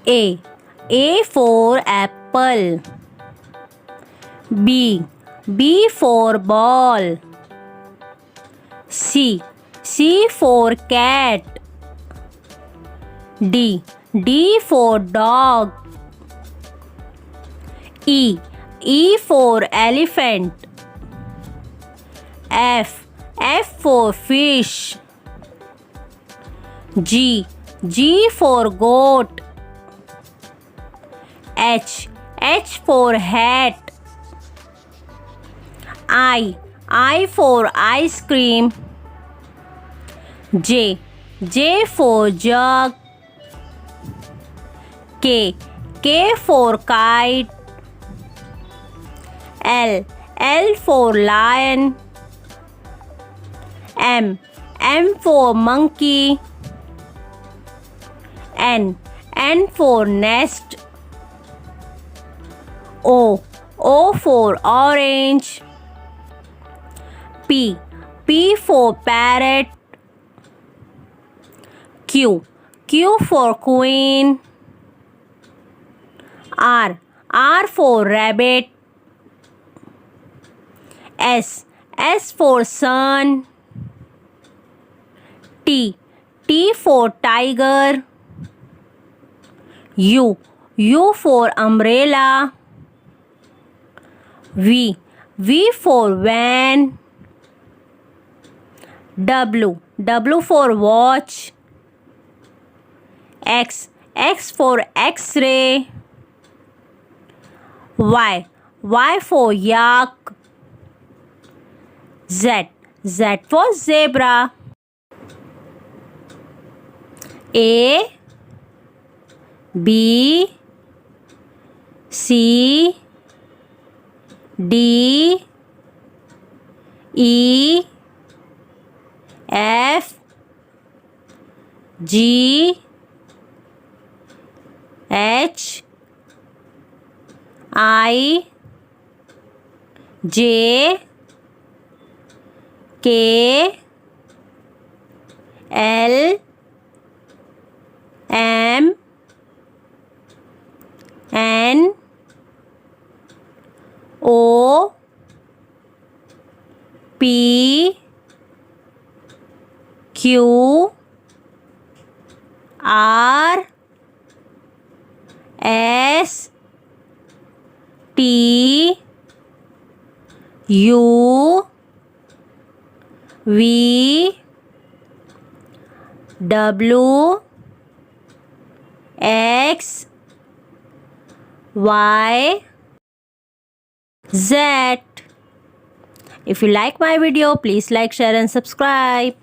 A. A for apple. B. B for ball. C. C for cat. D. D for dog. E. E for elephant. F. F for fish. G. G for goat. H. H for hat. I for ice cream. J. J for jug. K. K for kite. L. L for lion. M. M for monkey. N. N for nest. O. O for orange. P. P for parrot. Q. Q for queen. R. R for rabbit. S. S for sun. T. T for tiger. U. U for umbrella. V. V for van. W. W for watch. X. X for X-ray. Y. Y for yak. Z. Z for zebra. A. B. C. D. E. F. G. H. I. J. K. L. M. N. O. P. Q. R. S. T. U. V. W. X. Y. Z. If you like my video, please like, share and subscribe.